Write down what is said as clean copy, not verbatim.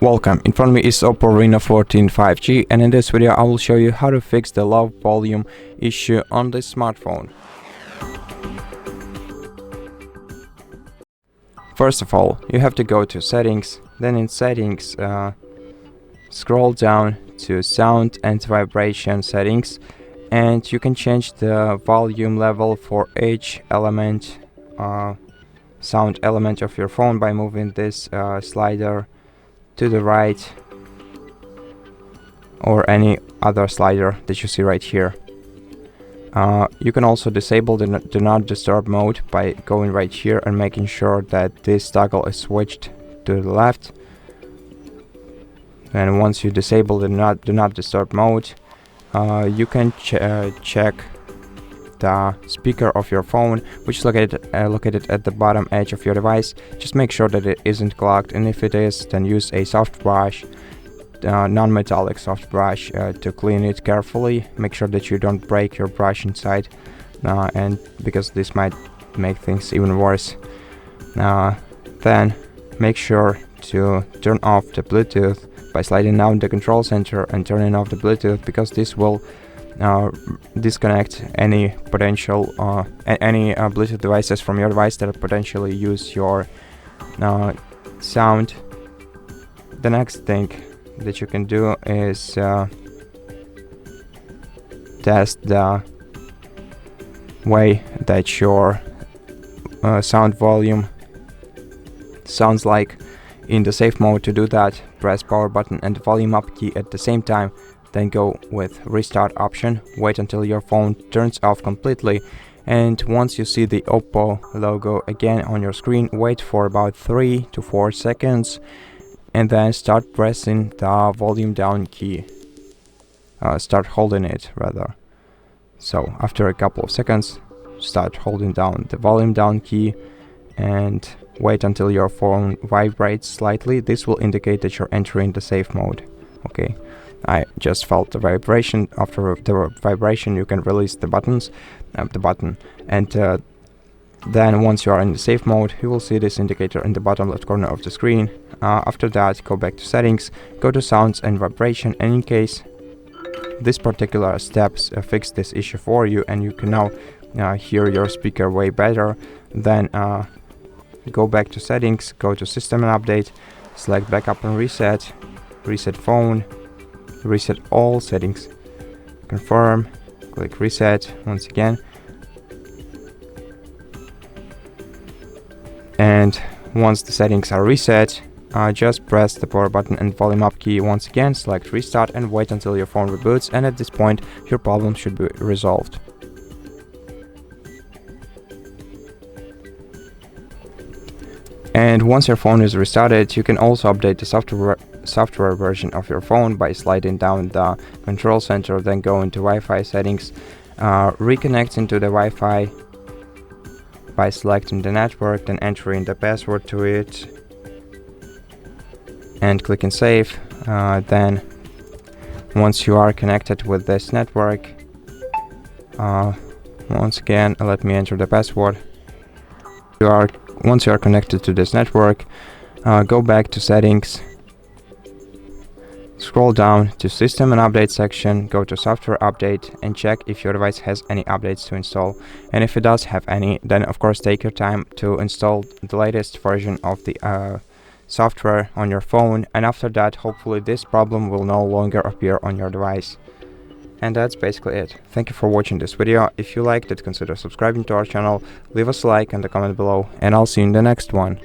Welcome, in front of me is OPPO Reno 14 5G, and in this video I will show you how to fix the low volume issue on this smartphone. First of all, you have to go to settings, then in settings scroll down to sound and vibration settings, and you can change the volume level for each element, sound element of your phone by moving this slider to the right or any other slider that you see right here. You can also disable the do not disturb mode by going right here and making sure that this toggle is switched to the left. And once you disable the do not disturb mode, you can check the speaker of your phone, which is located at the bottom edge of your device. Just make sure that it isn't clogged, and if it is, then use a soft brush, non-metallic soft brush, to clean it carefully. Make sure that you don't break your brush inside, and because this might make things even worse. Then make sure to turn off the Bluetooth by sliding down the control center and turning off the Bluetooth, because this will disconnect any potential Bluetooth devices from your device that potentially use your sound. The next thing that you can do is test the way that your sound volume sounds like in the safe mode. To do that, press power button and the volume up key at the same time, then go with restart option. Wait until your phone turns off completely, and once you see the OPPO logo again on your screen, wait for about 3 to 4 seconds and then start pressing the volume down key. Start holding it rather. So after a couple of seconds, start holding down the volume down key and wait until your phone vibrates slightly. This will indicate that you're entering the safe mode. Okay, I just felt the vibration. After the vibration, you can release the button, and then once you are in the safe mode, you will see this indicator in the bottom left corner of the screen. After that, go back to settings, go to sounds and vibration, and in case this particular steps fix this issue for you and you can now hear your speaker way better, then go back to settings, go to system and update, select backup and reset, reset phone, reset all settings, confirm, click reset once again, and once the settings are reset, just press the power button and volume up key once again, select restart and wait until your phone reboots, and at this point your problem should be resolved. And once your phone is restarted, you can also update the software version of your phone by sliding down the control center, then go into Wi-Fi settings, reconnect into the Wi-Fi by selecting the network, then entering the password to it and clicking save. Then once you are connected with this network, once again let me enter the password. Once you are connected to this network, go back to settings, scroll down to system and update section, go to software update and check if your device has any updates to install, and if it does have any, then of course take your time to install the latest version of the software on your phone, and after that hopefully this problem will no longer appear on your device. And that's basically it. Thank you for watching this video. If you liked it, consider subscribing to our channel, leave us a like and a comment below, and I'll see you in the next one.